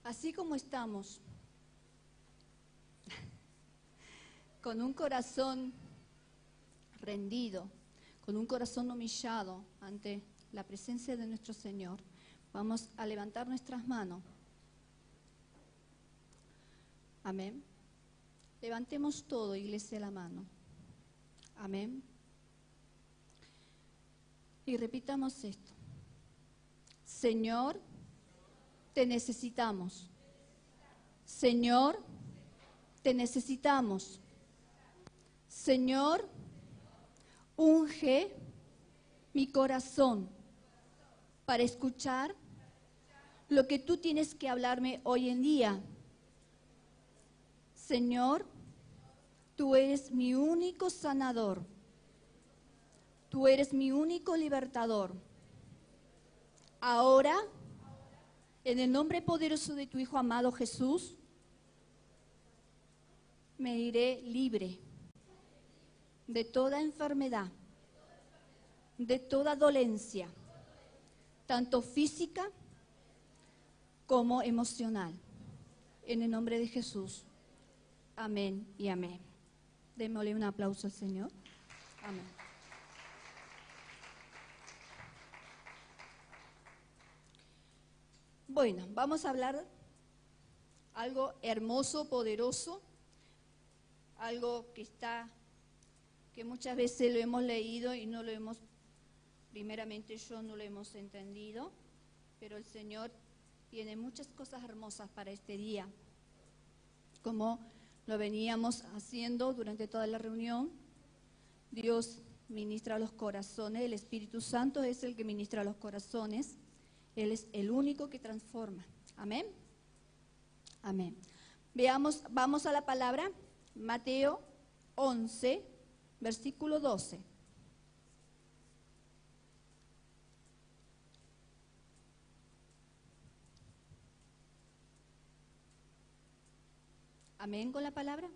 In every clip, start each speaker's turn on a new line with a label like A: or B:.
A: Así como estamos, con un corazón rendido, con un corazón humillado ante la presencia de nuestro Señor, vamos a levantar nuestras manos. Amén. Levantemos todo, iglesia, la mano. Amén. Y repitamos esto. Señor, te necesitamos. Señor, te necesitamos. Señor, unge mi corazón para escuchar lo que tú tienes que hablarme hoy en día. Señor, tú eres mi único sanador. Tú eres mi único libertador. Ahora, en el nombre poderoso de tu Hijo amado Jesús, me iré libre de toda enfermedad, de toda dolencia, tanto física como emocional. En el nombre de Jesús. Amén y amén. Démosle un aplauso al Señor. Amén. Bueno, vamos a hablar algo hermoso, poderoso, algo que muchas veces lo hemos leído y no lo hemos, primeramente yo no lo hemos entendido, pero el Señor tiene muchas cosas hermosas para este día, como lo veníamos haciendo durante toda la reunión. Dios ministra los corazones, el Espíritu Santo es el que ministra los corazones. Él es el único que transforma. Amén. Amén. Vamos a la palabra, Mateo 11, versículo 12. Amén con la palabra.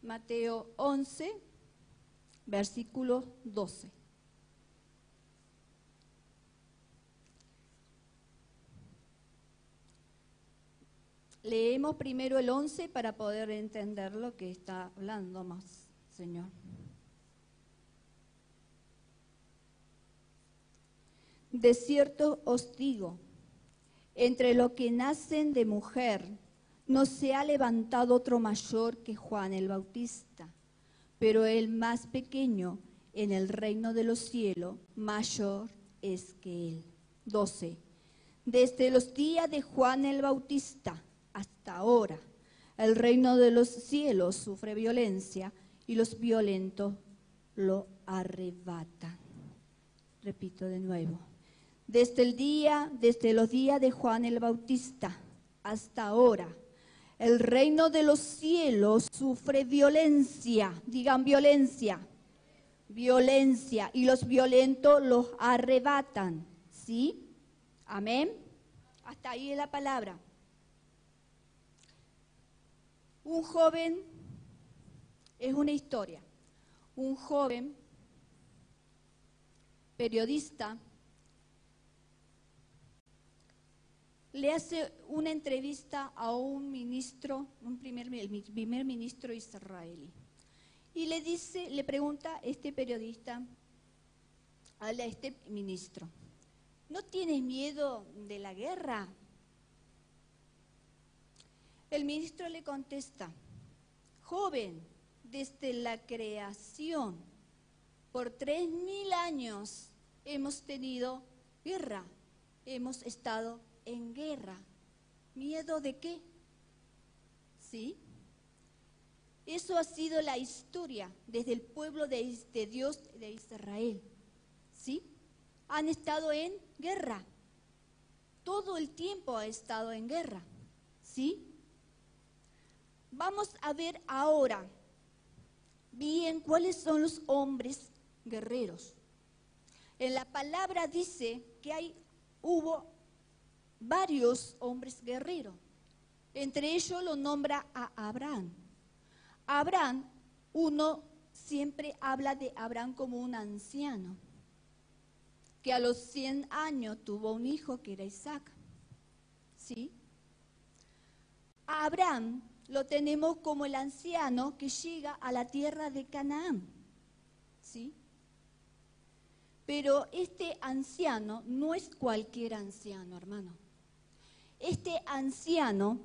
A: Mateo 11, versículo 12. Leemos primero el 11 para poder entender lo que está hablando más, Señor. De cierto os digo, entre los que nacen de mujer, no se ha levantado otro mayor que Juan el Bautista, pero el más pequeño en el reino de los cielos, mayor es que él. 12. Desde los días de Juan el Bautista hasta ahora, el reino de los cielos sufre violencia y los violentos lo arrebatan. Repito de nuevo. Desde los días de Juan el Bautista hasta ahora, el reino de los cielos sufre violencia. Digan violencia. Violencia. Y los violentos los arrebatan. ¿Sí? Amén. Hasta ahí es la palabra. Un joven, es una historia. Un joven periodista le hace una entrevista a un ministro, el primer ministro israelí. Y le pregunta este periodista a este ministro, ¿no tienes miedo de la guerra? El ministro le contesta, joven, desde la creación, por 3000 años hemos tenido guerra, hemos estado en guerra. ¿Miedo de qué? ¿Sí? Eso ha sido la historia desde el pueblo de Dios de Israel. ¿Sí? Han estado en guerra. Todo el tiempo ha estado en guerra. ¿Sí? Vamos a ver ahora bien cuáles son los hombres guerreros. En la palabra dice que hubo varios hombres guerreros. Entre ellos lo nombra a Abraham. Abraham, uno siempre habla de Abraham como un anciano, que a los 100 años tuvo un hijo que era Isaac. ¿Sí? A Abraham lo tenemos como el anciano que llega a la tierra de Canaán. ¿Sí? Pero este anciano no es cualquier anciano, hermano. Este anciano,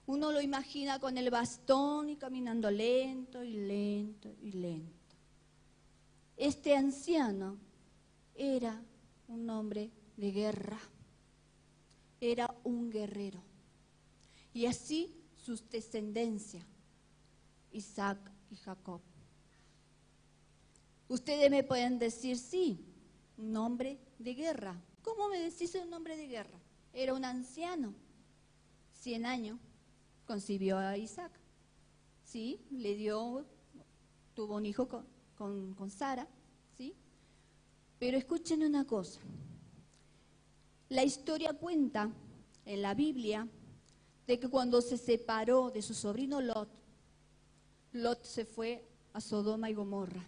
A: uno lo imagina con el bastón y caminando lento y lento y lento. Este anciano era un hombre de guerra, era un guerrero. Y así sus descendencias, Isaac y Jacob. Ustedes me pueden decir, sí, un hombre de guerra. ¿Cómo me decís un hombre de guerra? Era un anciano, 100 años, concibió a Isaac. Sí, tuvo un hijo con Sara, ¿sí? Pero escuchen una cosa. La historia cuenta en la Biblia de que cuando se separó de su sobrino Lot, Lot se fue a Sodoma y Gomorra.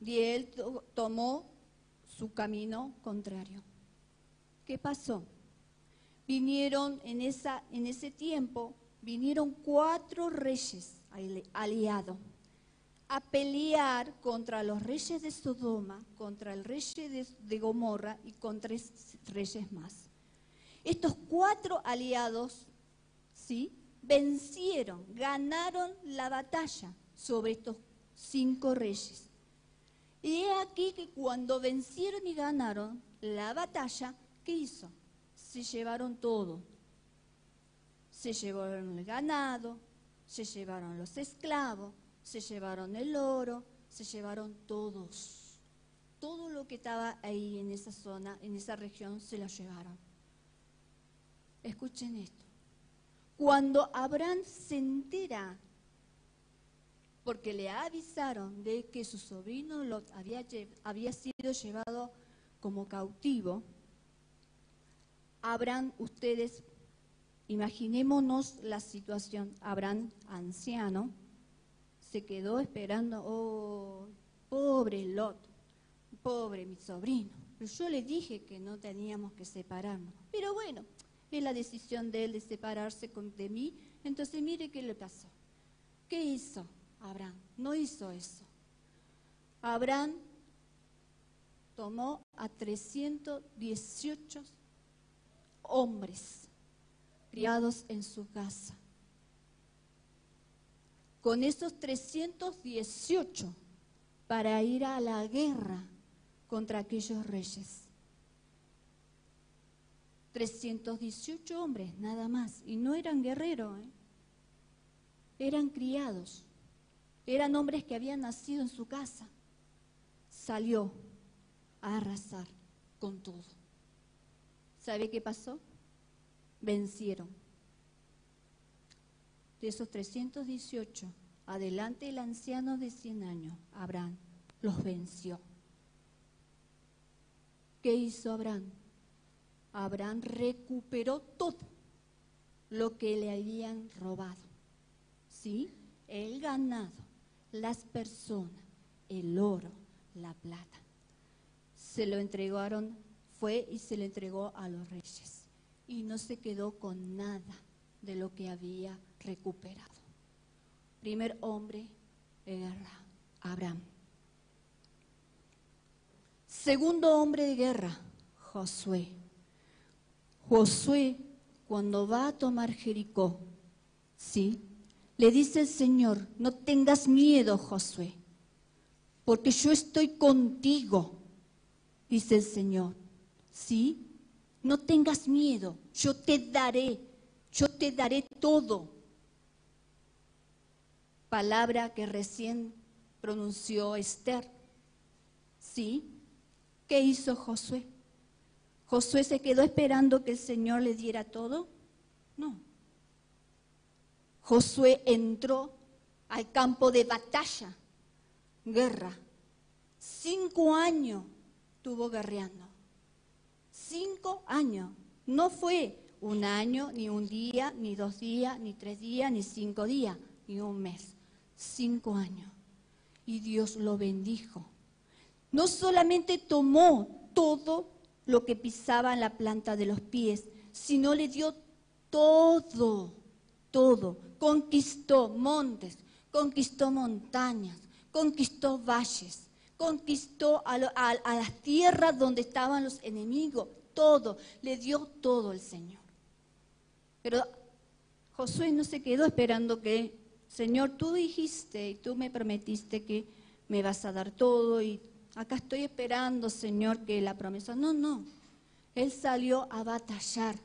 A: Y él tomó su camino contrario. ¿Qué pasó? Vinieron en ese tiempo, vinieron 4 reyes aliados a pelear contra los reyes de Sodoma, contra el rey de Gomorra y con 3 reyes más. Estos 4 aliados, ¿sí?, vencieron, ganaron la batalla sobre estos 5 reyes. Y es aquí que cuando vencieron y ganaron la batalla, ¿qué hizo? Se llevaron todo. Se llevaron el ganado, se llevaron los esclavos, se llevaron el oro, se llevaron todos. Todo lo que estaba ahí en esa zona, en esa región, se lo llevaron. Escuchen esto. Cuando Abraham se entera, porque le avisaron de que su sobrino Lot había sido llevado como cautivo, Abraham, ustedes, imaginémonos la situación, Abraham, anciano, se quedó esperando, oh, pobre Lot, pobre mi sobrino, pero yo le dije que no teníamos que separarnos, pero bueno, es la decisión de él de separarse de mí, entonces mire qué le pasó. ¿Qué hizo Abraham? No hizo eso. Abraham tomó a 318 hombres criados en su casa. Con esos 318 para ir a la guerra contra aquellos reyes. 318 hombres, nada más. Y no eran guerreros, eran criados. Eran hombres que habían nacido en su casa. Salió a arrasar con todo. ¿Sabe qué pasó? Vencieron. De esos 318, adelante el anciano de 100 años, Abraham, los venció. ¿Qué hizo Abraham? Abraham recuperó todo lo que le habían robado. ¿Sí? El ganado, las personas, el oro, la plata. Se lo entregaron, fue y se lo entregó a los reyes. Y no se quedó con nada de lo que había recuperado. Primer hombre de guerra, Abraham. Segundo hombre de guerra, Josué. Josué, cuando va a tomar Jericó, ¿sí?, le dice el Señor, no tengas miedo, Josué, porque yo estoy contigo, dice el Señor, ¿sí? No tengas miedo, yo te daré todo. Palabra que recién pronunció Esther, ¿sí? ¿Qué hizo Josué? ¿Josué se quedó esperando que el Señor le diera todo? No. Josué entró al campo de batalla, guerra. 5 años estuvo guerreando. 5 años. No fue 1 año, ni 1 día, ni 2 días, ni 3 días, ni 5 días, ni 1 mes. 5 años. Y Dios lo bendijo. No solamente tomó todo lo que pisaba en la planta de los pies, sino le dio todo, todo. Conquistó montes, conquistó montañas, conquistó valles, conquistó a las tierras donde estaban los enemigos, todo, le dio todo el Señor. Pero Josué no se quedó esperando que, Señor, tú dijiste y tú me prometiste que me vas a dar todo y acá estoy esperando, Señor, que la promesa. No, no. Él salió a batallar,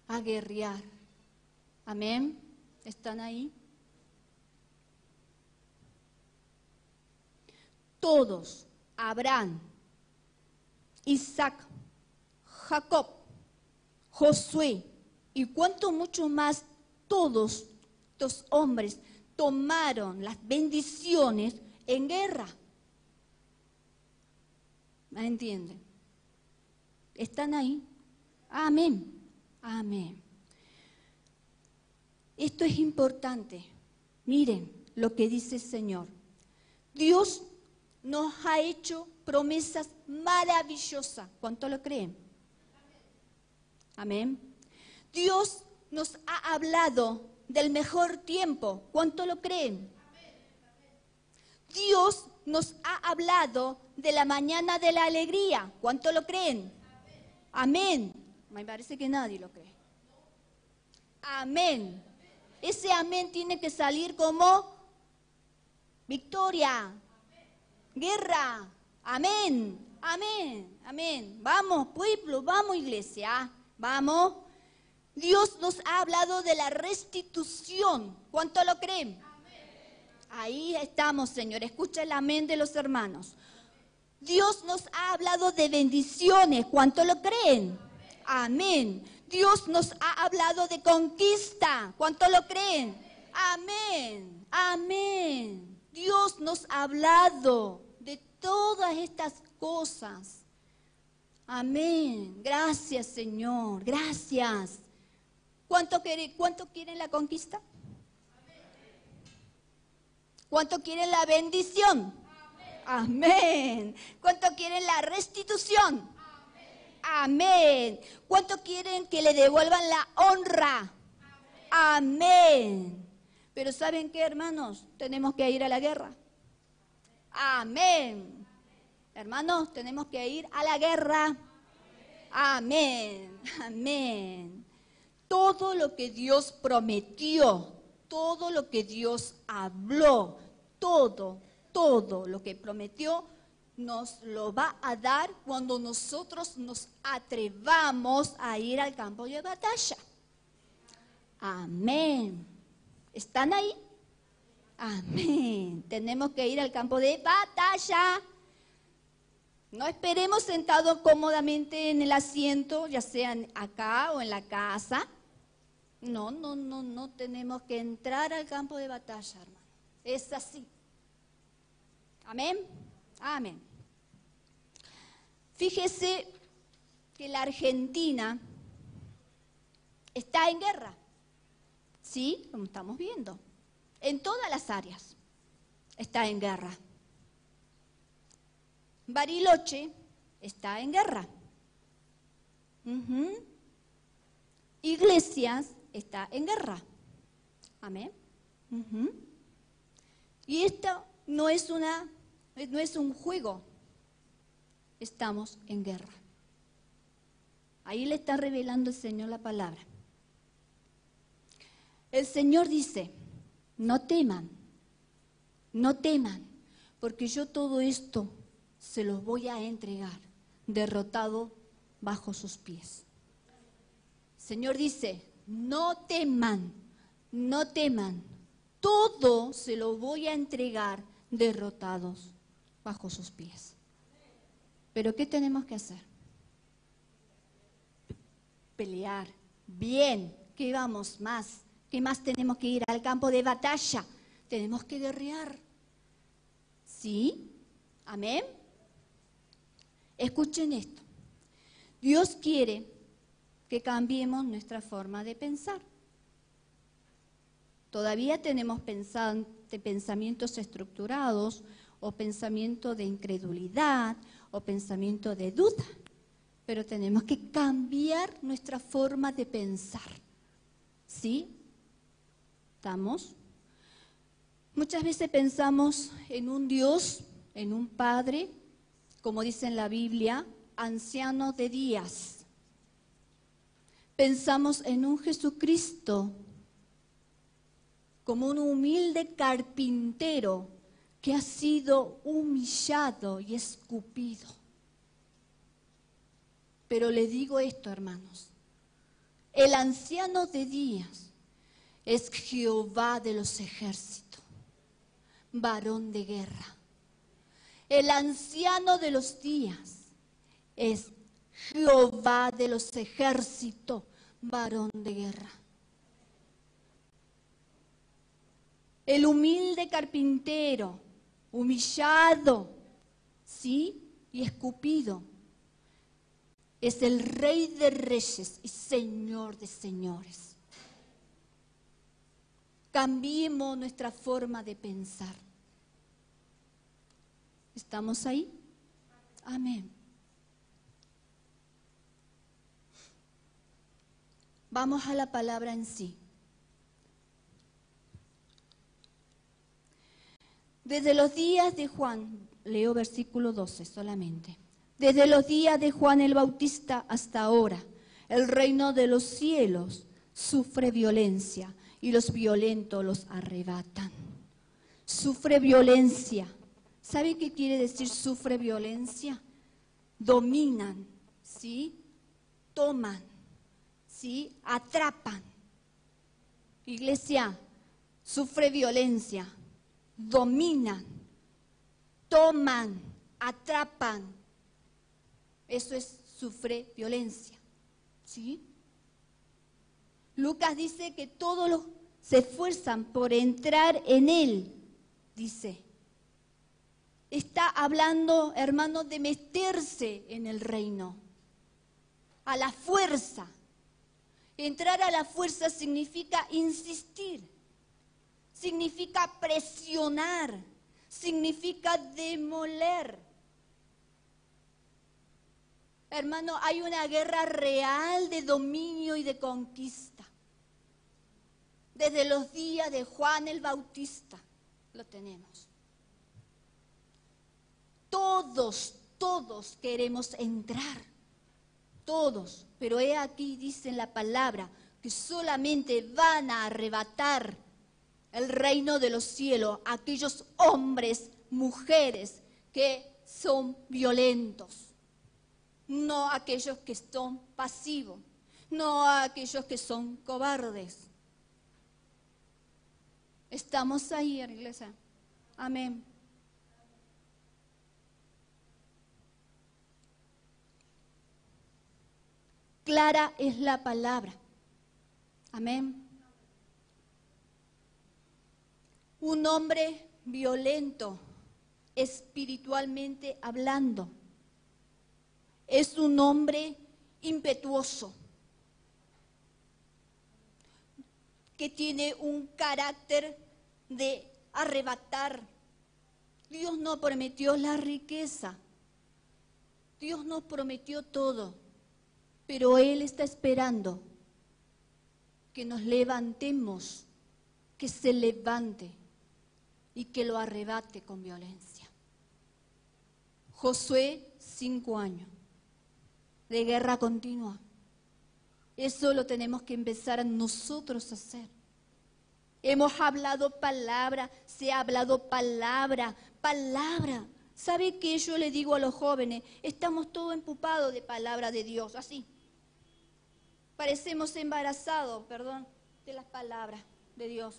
A: a guerrear. Amén. ¿Están ahí? Todos, Abraham, Isaac, Jacob, Josué y cuanto mucho más, todos estos hombres tomaron las bendiciones en guerra. ¿Me entienden? ¿Están ahí? Amén. Amén. Esto es importante. Miren lo que dice el Señor. Dios nos ha hecho promesas maravillosas. ¿Cuánto lo creen? Amén. Dios nos ha hablado del mejor tiempo. ¿Cuánto lo creen? Dios nos ha hablado de la mañana de la alegría. ¿Cuánto lo creen? Amén. Me parece que nadie lo cree. Amén. Ese amén tiene que salir como victoria, guerra. Amén, amén, amén. Vamos, pueblo, vamos, iglesia, vamos. Dios nos ha hablado de la restitución. ¿Cuánto lo creen? Ahí estamos, Señor. Escucha el amén de los hermanos. Dios nos ha hablado de bendiciones. ¿Cuánto lo creen? Amén. Dios nos ha hablado de conquista. ¿Cuánto lo creen? Amén. Amén. Dios nos ha hablado de todas estas cosas. Amén. Gracias, Señor. Gracias. ¿Cuánto quieren la conquista? ¿Cuánto quieren la bendición? Amén. ¿Cuánto quieren la restitución? Amén. ¿Cuánto quieren que le devuelvan la honra? Amén. Pero ¿saben qué, hermanos? Tenemos que ir a la guerra. Amén. Hermanos, tenemos que ir a la guerra. Amén. Amén. Todo lo que Dios prometió, todo lo que Dios habló, todo lo que prometió, nos lo va a dar cuando nosotros nos atrevamos a ir al campo de batalla. Amén. ¿Están ahí? Amén. Tenemos que ir al campo de batalla. No esperemos sentados cómodamente en el asiento, ya sea acá o en la casa. No, tenemos que entrar al campo de batalla, hermano. Es así. Amén. Amén. Fíjese que la Argentina está en guerra. Sí, como estamos viendo. En todas las áreas está en guerra. Bariloche está en guerra. Iglesias está en guerra. Amén. Y esto no es un juego. Estamos en guerra. Ahí le está revelando el Señor la palabra. El Señor dice, no teman, porque yo todo esto se los voy a entregar, derrotado bajo sus pies. El Señor dice, no teman, todo se lo voy a entregar derrotados bajo sus pies. Pero ¿qué tenemos que hacer? Pelear. Bien, ¿qué vamos más? ¿Qué más tenemos que ir al campo de batalla? Tenemos que guerrear. ¿Sí? Amén. Escuchen esto. Dios quiere que cambiemos nuestra forma de pensar. Todavía tenemos pensamientos estructurados o pensamiento de incredulidad, o pensamiento de duda. Pero tenemos que cambiar nuestra forma de pensar. ¿Sí? ¿Estamos? Muchas veces pensamos en un Dios, en un Padre, como dice en la Biblia, anciano de días. Pensamos en un Jesucristo como un humilde carpintero que ha sido humillado y escupido. Pero le digo esto, hermanos, el anciano de días es Jehová de los ejércitos, varón de guerra. El anciano de los días es Jehová de los ejércitos, varón de guerra. El humilde carpintero, humillado, ¿sí? Y escupido, es el Rey de reyes y Señor de señores. Cambiemos nuestra forma de pensar. ¿Estamos ahí? Amén. Vamos a la palabra en sí. Desde los días de Juan, leo versículo 12 solamente. Desde los días de Juan el Bautista hasta ahora, el reino de los cielos sufre violencia y los violentos los arrebatan. Sufre violencia. ¿Sabe qué quiere decir sufre violencia? Dominan, ¿sí? Toman, ¿sí? Atrapan. Iglesia, sufre violencia. Dominan, toman, atrapan. Eso es, sufre violencia. ¿Sí? Lucas dice que todos los se esfuerzan por entrar en él, dice. Está hablando, hermanos, de meterse en el reino, a la fuerza. Entrar a la fuerza significa insistir. Significa presionar, significa demoler. Hermano, hay una guerra real de dominio y de conquista. Desde los días de Juan el Bautista lo tenemos. Todos queremos entrar, todos, pero he aquí dice en la palabra que solamente van a arrebatar el reino de los cielos aquellos hombres, mujeres que son violentos, no aquellos que son pasivos, no aquellos que son cobardes. ¿Estamos ahí, iglesia? Amén. Clara es la palabra. Amén. Un hombre violento, espiritualmente hablando, es un hombre impetuoso, que tiene un carácter de arrebatar. Dios no prometió la riqueza, Dios nos prometió todo, pero Él está esperando que nos levantemos, que se levante y que lo arrebate con violencia. Josué, 5 años de guerra continua. Eso lo tenemos que empezar nosotros a hacer. Hemos hablado palabra, se ha hablado palabra. ¿Sabe qué yo le digo a los jóvenes? Estamos todos empupados de palabra de Dios, así. Parecemos embarazados, perdón, de las palabras de Dios.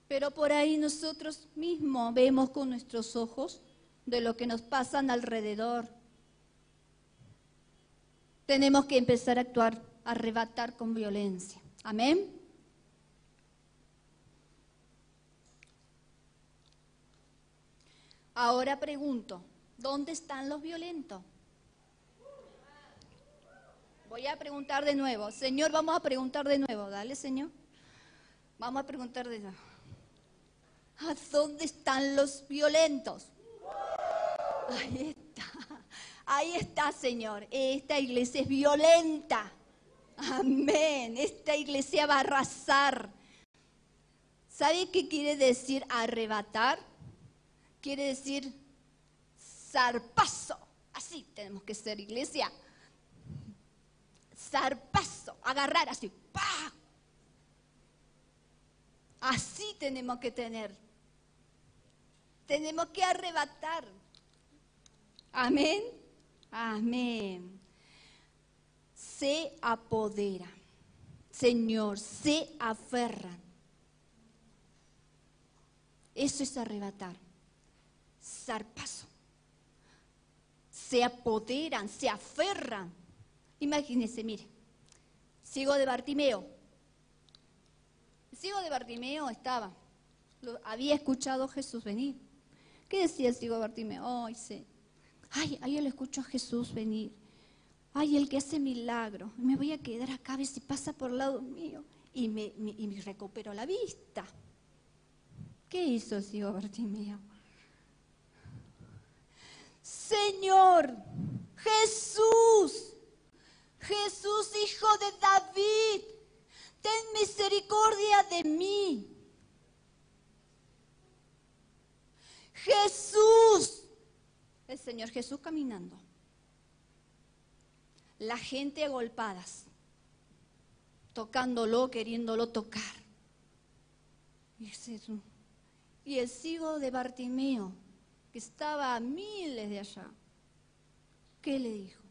A: Pero por ahí nosotros mismos vemos con nuestros ojos de lo que nos pasa alrededor. Tenemos que empezar a actuar, a arrebatar con violencia. Amén. Ahora pregunto, ¿dónde están los violentos? Voy a preguntar de nuevo. Señor, vamos a preguntar de nuevo. Dale, Señor. Vamos a preguntar de nuevo. ¿A dónde están los violentos? Ahí está, Señor. Esta iglesia es violenta. Amén. Esta iglesia va a arrasar. ¿Sabe qué quiere decir arrebatar? Quiere decir zarpazo. Así tenemos que ser, iglesia. Zarpazo, agarrar así. ¡Pah! Así tenemos que tener. Tenemos que arrebatar. Amén. Amén. Se apodera. Señor, se aferran. Eso es arrebatar. Zarpazo. Se apoderan, se aferran. Imagínense, mire. Ciego de Bartimeo. El ciego de Bartimeo estaba. Había escuchado a Jesús venir. ¿Qué decía el ciego de Bartimeo? Ay, yo le escucho a Jesús venir. Ay, el que hace milagro. Me voy a quedar acá a ver si pasa por el lado mío. Y me recuperó la vista. ¿Qué hizo el ciego de Bartimeo? Señor, Jesús, hijo de David, ten misericordia de mí. Jesús, el Señor Jesús caminando. La gente agolpadas, tocándolo, queriéndolo tocar. Y el ciego de Bartimeo, que estaba a miles de allá, ¿qué le dijo?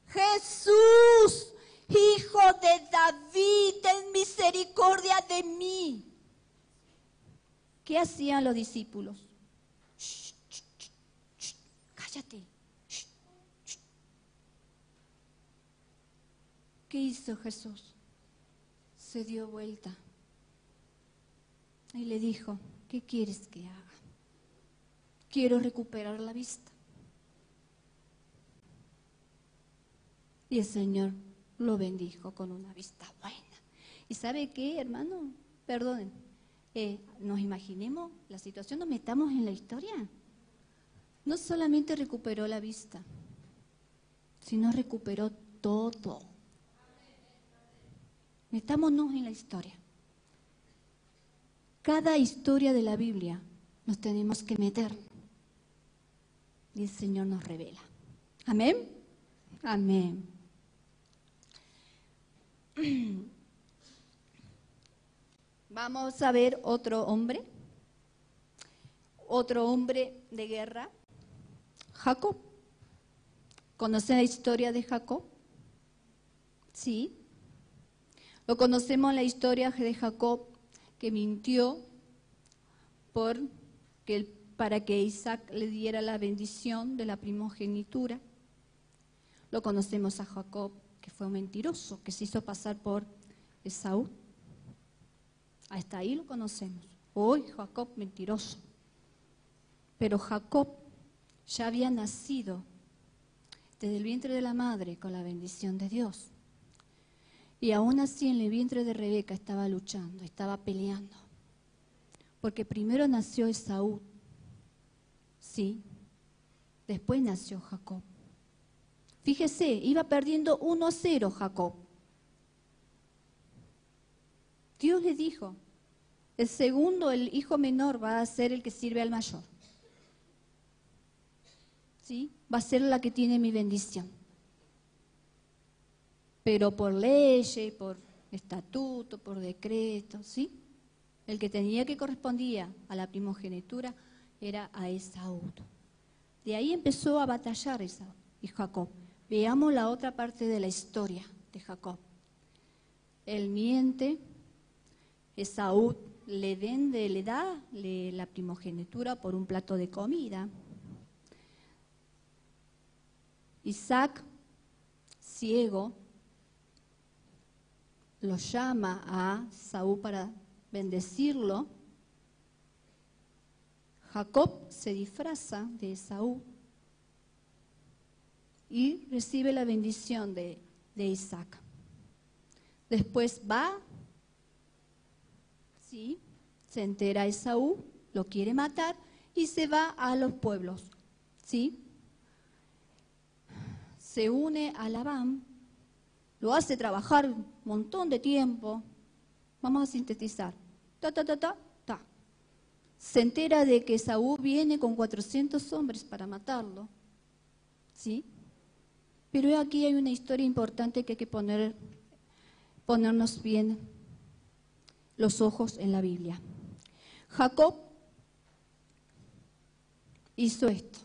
A: Jesús, hijo de David, ten misericordia de mí. ¿Qué hacían los discípulos? Cállate. ¿Qué hizo Jesús? Se dio vuelta y le dijo, ¿qué quieres que haga? Quiero recuperar la vista. Y el Señor lo bendijo con una vista buena. ¿Y sabe qué, hermano? Perdonen, nos imaginemos la situación, nos metamos en la historia. No solamente recuperó la vista, sino recuperó todo. Metámonos en la historia. Cada historia de la Biblia nos tenemos que meter. Y el Señor nos revela. Amén. Amén. Vamos a ver otro hombre de guerra, Jacob. ¿Conocen la historia de Jacob? Sí. Lo conocemos la historia de Jacob, que mintió para que Isaac le diera la bendición de la primogenitura. Lo conocemos a Jacob, que fue un mentiroso, que se hizo pasar por Esaú. Hasta ahí lo conocemos. Hoy Jacob mentiroso. Pero Jacob ya había nacido desde el vientre de la madre con la bendición de Dios. Y aún así en el vientre de Rebeca estaba luchando, estaba peleando. Porque primero nació Esaú, sí, después nació Jacob. Fíjese, iba perdiendo 1-0 Jacob. Dios le dijo, el segundo, el hijo menor, va a ser el que sirve al mayor. ¿Sí? Va a ser la que tiene mi bendición. Pero por ley, por estatuto, por decreto, ¿sí? El que tenía que correspondía a la primogenitura era a Esaú. De ahí empezó a batallar Esaú y Jacob. Veamos la otra parte de la historia de Jacob. Él miente, Esaú le da la primogenitura por un plato de comida. Isaac, ciego, lo llama a Esaú para bendecirlo. Jacob se disfraza de Esaú y recibe la bendición de Isaac. Después va, sí, se entera Esaú, lo quiere matar y se va a los pueblos, ¿sí? Se une a Labán, lo hace trabajar un montón de tiempo. Vamos a sintetizar. Se entera de que Saúl viene con 400 hombres para matarlo, ¿sí? Pero aquí hay una historia importante que hay que ponernos bien los ojos en la Biblia. Jacob hizo esto.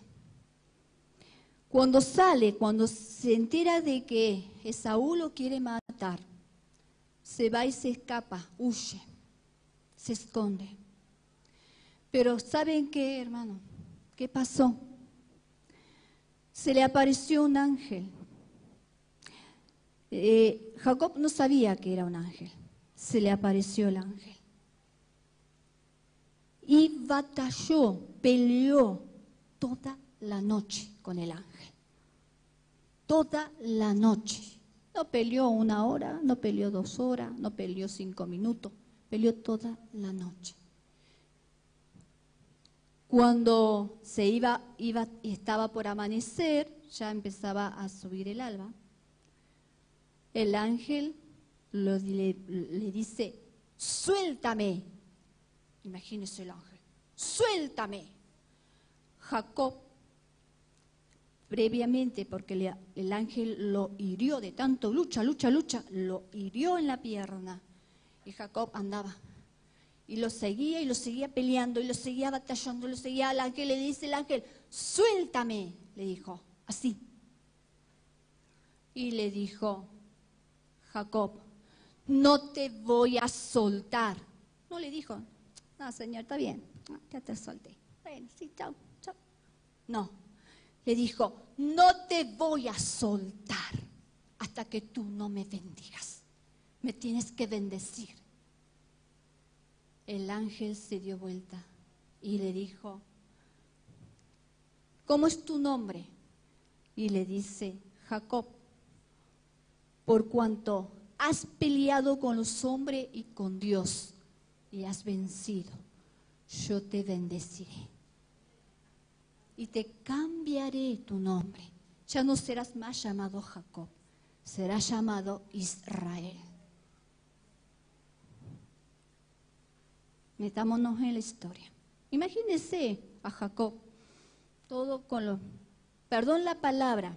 A: Cuando se entera de que Esaú lo quiere matar, se va y se escapa, huye, se esconde. Pero ¿saben qué, hermano? ¿Qué pasó? Se le apareció un ángel. Jacob no sabía que era un ángel. Se le apareció el ángel. Y batalló, peleó toda la noche con el ángel. Toda la noche. No peleó 1 hora, no peleó 2 horas, no peleó 5 minutos. Peleó toda la noche. Cuando estaba por amanecer, ya empezaba a subir el alba, el ángel le dice, suéltame. Imagínese el ángel, suéltame. Jacob, previamente, porque el ángel lo hirió de tanto lucha, lo hirió en la pierna. Y Jacob andaba. Y lo seguía peleando, y lo seguía batallando, lo seguía al ángel. Le dice el ángel, suéltame, le dijo, así. Y le dijo Jacob, no te voy a soltar. No le dijo, no, señor, está bien, ya te solté. Bueno, sí, chao, chao. No, le dijo, no te voy a soltar hasta que tú no me bendigas. Me tienes que bendecir. El ángel se dio vuelta y le dijo, ¿cómo es tu nombre? Y le dice, Jacob, por cuanto has peleado con los hombres y con Dios y has vencido, yo te bendeciré y te cambiaré tu nombre. Ya no serás más llamado Jacob, serás llamado Israel. Metámonos en la historia. Imagínense a Jacob, todo perdón la palabra,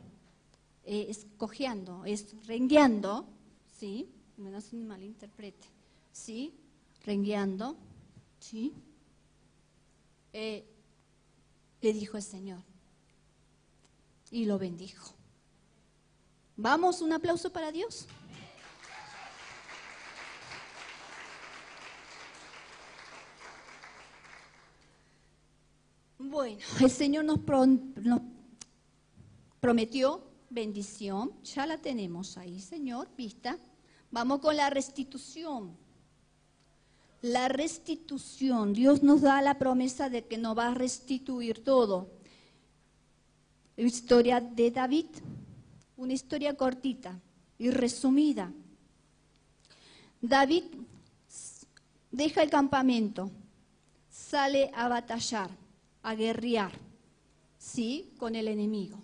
A: cojeando, rengueando, ¿sí? No se me malinterprete, ¿sí? Rengueando, ¿sí? Le dijo el Señor y lo bendijo. Vamos, un aplauso para Dios. Bueno, el Señor nos prometió bendición, ya la tenemos ahí, Señor, vista. Vamos con la restitución. La restitución, Dios nos da la promesa de que nos va a restituir todo. Historia de David, una historia cortita y resumida. David deja el campamento, sale a batallar, a guerrear, ¿sí? Con el enemigo.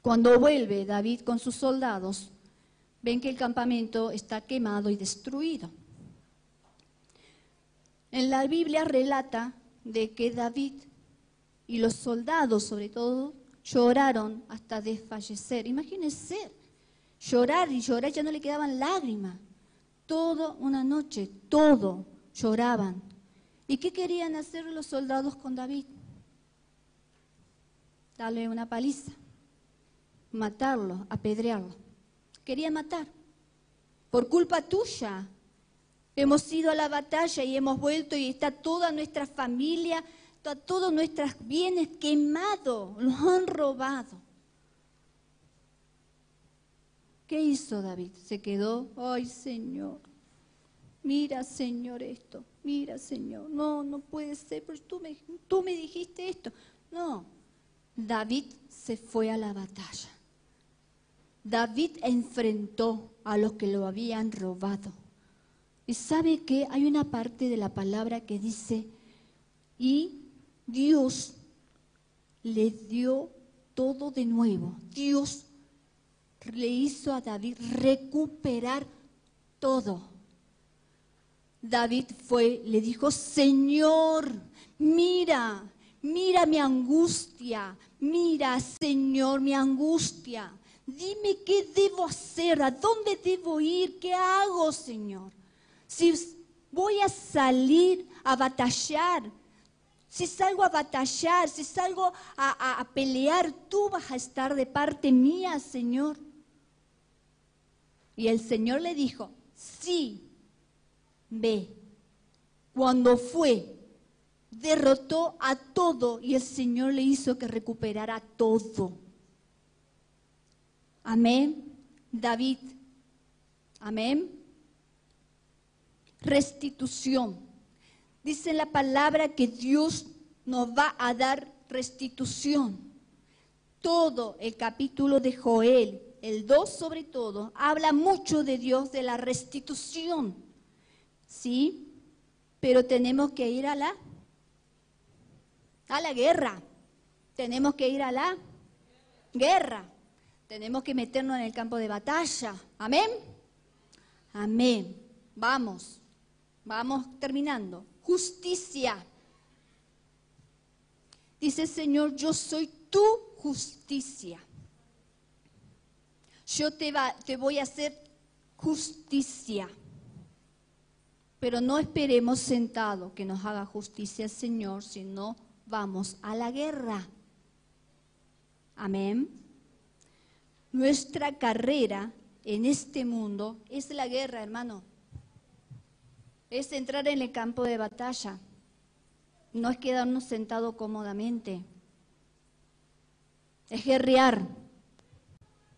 A: Cuando vuelve David con sus soldados, ven que el campamento está quemado y destruido. En la Biblia relata de que David y los soldados, sobre todo, lloraron hasta desfallecer. Imagínense, llorar y llorar, ya no le quedaban lágrimas. Toda una noche, todo lloraban. ¿Y qué querían hacer los soldados con David? Darle una paliza, matarlo, apedrearlo. Querían matar. Por culpa tuya hemos ido a la batalla y hemos vuelto y está toda nuestra familia, todos nuestros bienes quemados, los han robado. ¿Qué hizo David? Se quedó, ay Señor, mira Señor esto, mira Señor, no puede ser, pero tú me dijiste esto. No, David se fue a la batalla. David enfrentó a los que lo habían robado. Y sabe que hay una parte de la palabra que dice Y Dios le dio todo de nuevo. Dios le hizo a David recuperar todo. David le dijo, Señor, mira mi angustia, mira, Señor, mi angustia. Dime qué debo hacer, a dónde debo ir, qué hago, Señor. Si voy a salir a batallar, si salgo a batallar, si salgo a pelear, tú vas a estar de parte mía, Señor. Y el Señor le dijo, sí, ve. Cuando fue, derrotó a todo y el Señor le hizo que recuperara todo. Amén, David. Amén. Restitución. Dice la palabra que Dios nos va a dar restitución. Todo el capítulo de Joel, el 2 sobre todo, habla mucho de Dios, de la restitución. ¿Sí? Pero tenemos que ir a la guerra. Tenemos que ir a la guerra. Tenemos que meternos en el campo de batalla. Amén. Amén. Vamos terminando. Justicia. Dice, Señor, yo soy tu justicia. Yo te voy a hacer justicia. Pero no esperemos sentado que nos haga justicia el Señor, sino vamos a la guerra. Amén. Nuestra carrera en este mundo es la guerra, hermano. Es entrar en el campo de batalla. No es quedarnos sentados cómodamente. Es guerrear,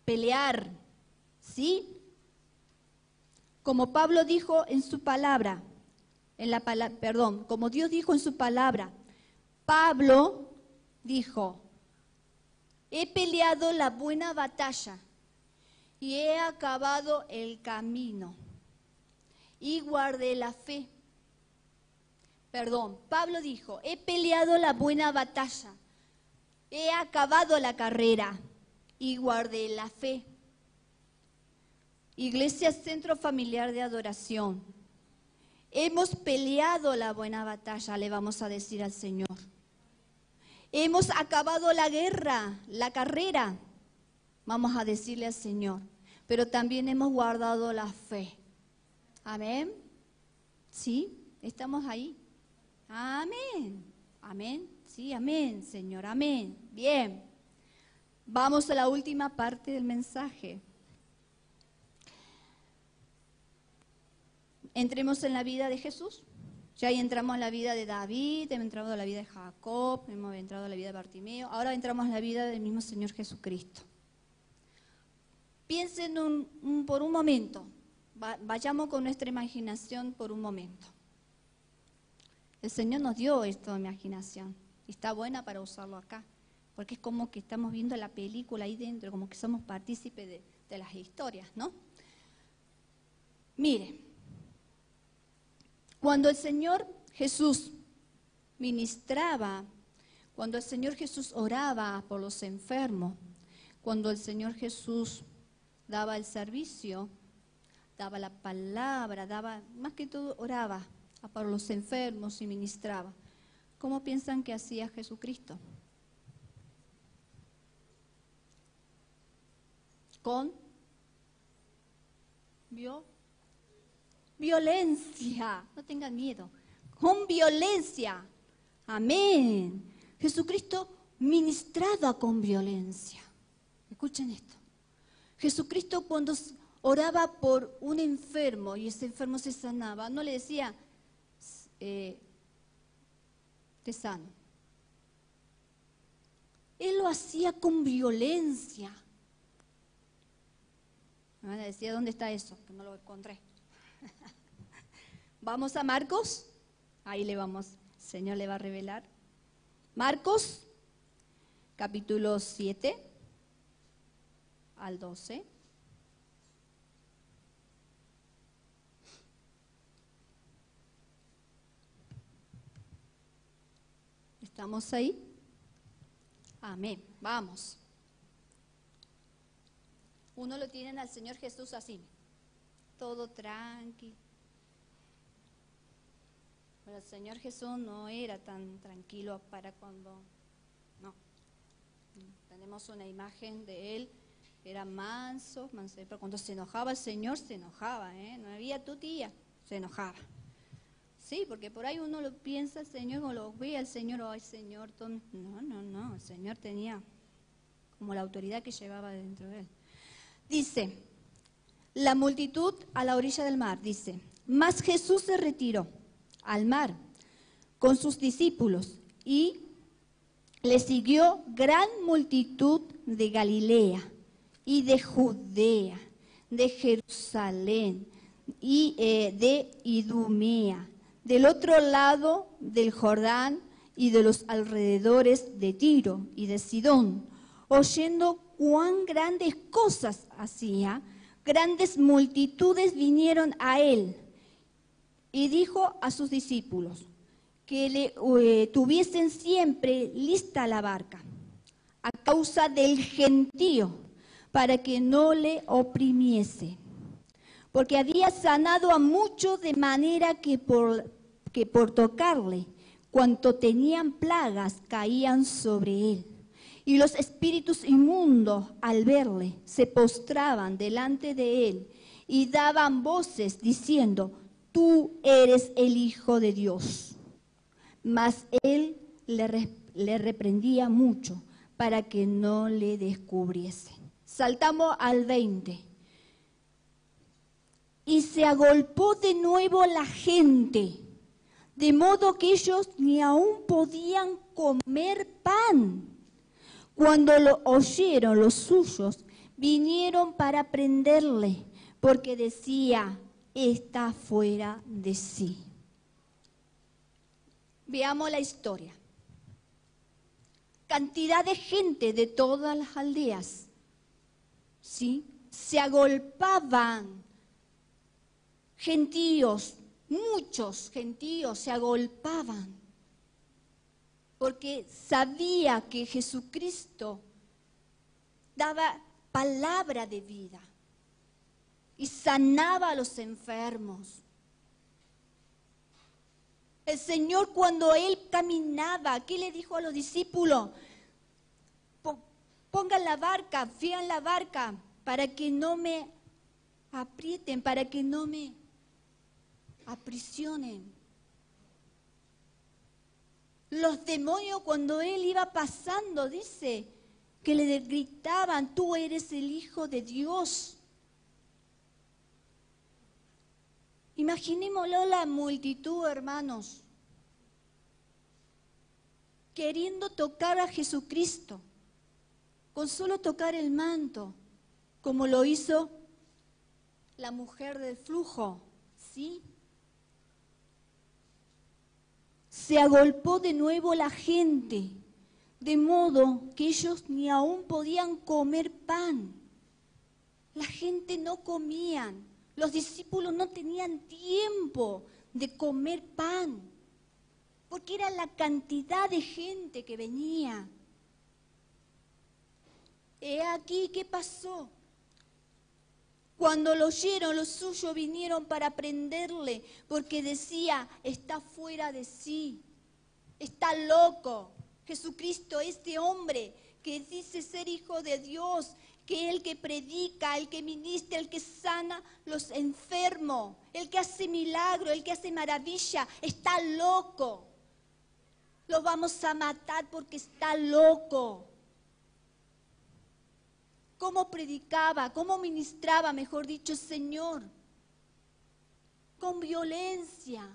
A: pelear, ¿sí? Como Pablo dijo en su palabra, como Dios dijo en su palabra, Pablo dijo, he peleado la buena batalla y he acabado el camino y guardé la fe. Pablo dijo, he peleado la buena batalla, he acabado la carrera y guardé la fe. Iglesia Centro Familiar de Adoración, hemos peleado la buena batalla, le vamos a decir al Señor. Hemos acabado la guerra, la carrera, vamos a decirle al Señor. Pero también hemos guardado la fe. Amén. ¿Sí? ¿Estamos ahí? Amén. Amén. Sí, amén, Señor. Amén. Bien. Vamos a la última parte del mensaje. Entremos en la vida de Jesús. Ya ahí entramos en la vida de David, hemos entrado en la vida de Jacob, hemos entrado en la vida de Bartimeo. Ahora entramos en la vida del mismo Señor Jesucristo. Piensen por un momento. Vayamos con nuestra imaginación por un momento. El Señor nos dio esta imaginación y está buena para usarlo acá, porque es como que estamos viendo la película ahí dentro, como que somos partícipes de las historias, ¿no? Mire, cuando el Señor Jesús ministraba, cuando el Señor Jesús oraba por los enfermos, cuando el Señor Jesús daba el servicio, daba la palabra, más que todo oraba por los enfermos y ministraba. ¿Cómo piensan que hacía Jesucristo? Con violencia. No tengan miedo. Con violencia. Amén. Jesucristo ministraba con violencia. Escuchen esto. Jesucristo cuando oraba por un enfermo y ese enfermo se sanaba, no le decía, te sano. Él lo hacía con violencia. Me van a decir, ¿dónde está eso? Que no lo encontré. Vamos a Marcos. Ahí el Señor le va a revelar. Marcos, capítulo 7 al 12. ¿Estamos ahí? Amén. Vamos. Uno lo tienen al Señor Jesús así, todo tranqui. Pero el Señor Jesús no era tan tranquilo para cuando, no. Tenemos una imagen de Él, era manso, pero cuando se enojaba el Señor, se enojaba, no había tu tía, se enojaba. Sí, porque por ahí uno lo piensa, el Señor, o lo ve al Señor, ay Señor, no, el Señor tenía como la autoridad que llevaba dentro de Él. Dice, la multitud a la orilla del mar, dice, mas Jesús se retiró al mar con sus discípulos y le siguió gran multitud de Galilea y de Judea, de Jerusalén y de Idumea, del otro lado del Jordán y de los alrededores de Tiro y de Sidón, oyendo cuán grandes cosas hacía, grandes multitudes vinieron a él y dijo a sus discípulos que le tuviesen siempre lista la barca a causa del gentío, para que no le oprimiese, porque había sanado a muchos de manera que por tocarle, cuanto tenían plagas, caían sobre él. Y los espíritus inmundos, al verle, se postraban delante de él y daban voces diciendo, tú eres el Hijo de Dios. Mas él le reprendía mucho para que no le descubriese. Saltamos al 20. Y se agolpó de nuevo la gente, de modo que ellos ni aún podían comer pan. Cuando lo oyeron los suyos, vinieron para prenderle, porque decía, está fuera de sí. Veamos la historia. Cantidad de gente de todas las aldeas, ¿sí? Se agolpaban. Gentíos, muchos gentíos se agolpaban, porque sabía que Jesucristo daba palabra de vida y sanaba a los enfermos. El Señor, cuando Él caminaba, ¿qué le dijo a los discípulos? Pongan la barca, fían la barca, para que no me aprieten, para que no me aprisionen. Los demonios, cuando Él iba pasando, dice que le gritaban, tú eres el Hijo de Dios. Imaginémoslo la multitud, hermanos, queriendo tocar a Jesucristo, con solo tocar el manto, como lo hizo la mujer del flujo, ¿sí? Se agolpó de nuevo la gente, de modo que ellos ni aún podían comer pan. La gente no comían. Los discípulos no tenían tiempo de comer pan, porque era la cantidad de gente que venía. He aquí, ¿qué pasó? Cuando lo oyeron, los suyos vinieron para prenderle, porque decía, está fuera de sí, está loco. Jesucristo, este hombre que dice ser Hijo de Dios, que el que predica, el que ministra, el que sana los enfermos, el que hace milagro, el que hace maravilla, está loco. Lo vamos a matar porque está loco. ¿Cómo predicaba? ¿Cómo ministraba, mejor dicho, el Señor? Con violencia,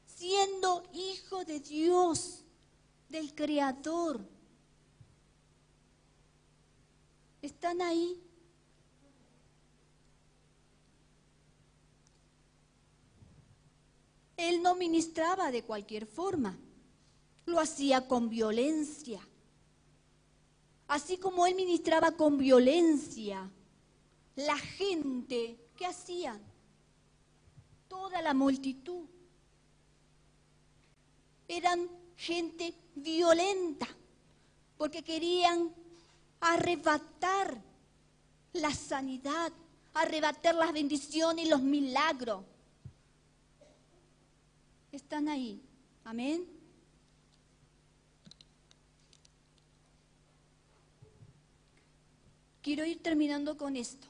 A: siendo Hijo de Dios, del Creador. ¿Están ahí? Él no ministraba de cualquier forma, lo hacía con violencia. Así como él ministraba con violencia, la gente, ¿qué hacían? Toda la multitud. Eran gente violenta, porque querían arrebatar la sanidad, arrebatar las bendiciones y los milagros. Están ahí, amén. Quiero ir terminando con esto.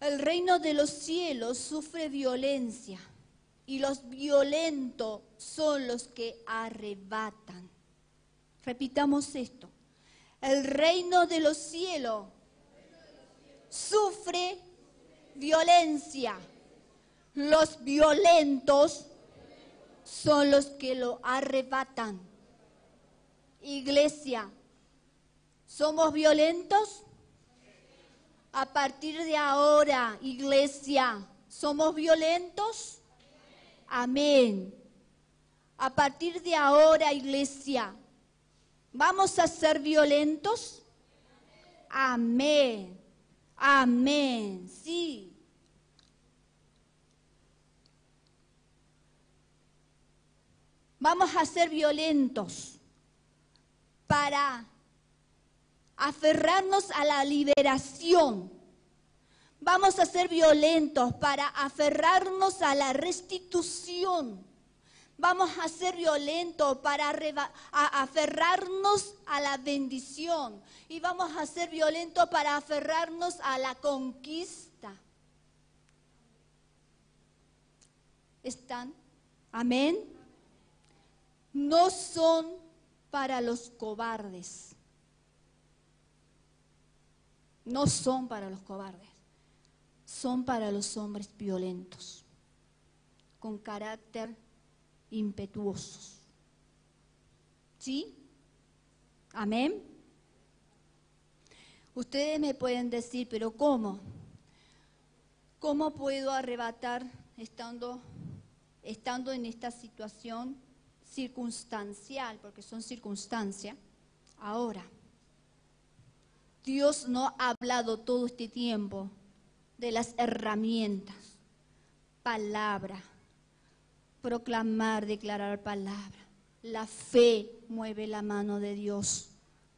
A: El reino de los cielos sufre violencia y los violentos son los que arrebatan. Repitamos esto. El reino de los cielos sufre violencia. Los violentos son los que lo arrebatan. Iglesia, ¿somos violentos? A partir de ahora, iglesia, ¿somos violentos? Amén. A partir de ahora, iglesia, ¿vamos a ser violentos? Amén. Amén. Sí. Vamos a ser violentos para aferrarnos a la liberación. Vamos a ser violentos para aferrarnos a la restitución. Vamos a ser violentos para aferrarnos a la bendición. Y vamos a ser violentos para aferrarnos a la conquista. ¿Están? Amén. No son para los cobardes. No son para los cobardes. Son para los hombres violentos, con carácter impetuosos. ¿Sí? Amén. Ustedes me pueden decir, pero ¿cómo? ¿Cómo puedo arrebatar estando en esta situación circunstancial? Porque son circunstancias. Ahora, Dios no ha hablado todo este tiempo de las herramientas, palabra, proclamar, declarar palabra. La fe mueve la mano de Dios.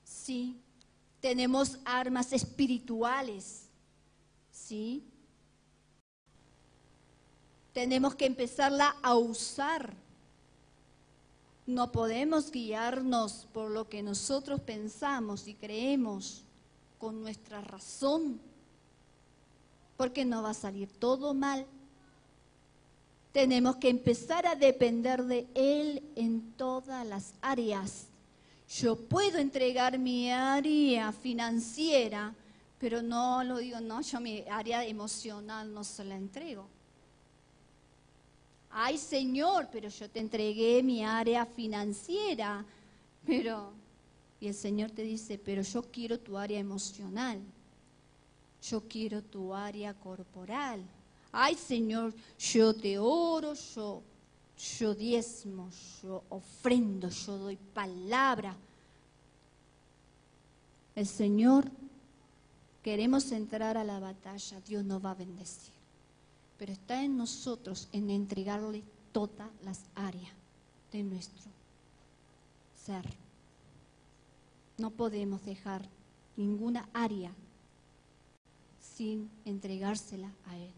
A: Sí, tenemos armas espirituales. Sí, tenemos que empezarla a usar. No podemos guiarnos por lo que nosotros pensamos y creemos con nuestra razón, porque no va a salir todo mal. Tenemos que empezar a depender de Él en todas las áreas. Yo puedo entregar mi área financiera, pero no lo digo, no, yo mi área emocional no se la entrego. Ay, Señor, pero yo te entregué mi área financiera, y el Señor te dice, pero yo quiero tu área emocional, yo quiero tu área corporal. Ay, Señor, yo te oro, yo diezmo, yo ofrendo, yo doy palabra. El Señor, queremos entrar a la batalla, Dios nos va a bendecir. Pero está en nosotros en entregarle todas las áreas de nuestro ser. No podemos dejar ninguna área sin entregársela a Él.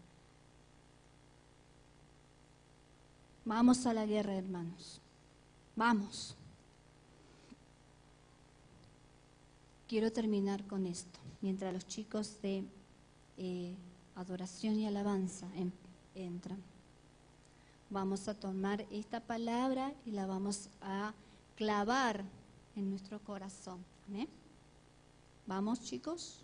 A: Vamos a la guerra, hermanos. Vamos. Quiero terminar con esto. Mientras los chicos de adoración y alabanza entran, vamos a tomar esta palabra y la vamos a clavar en nuestro corazón. ¿Amén? Vamos, chicos.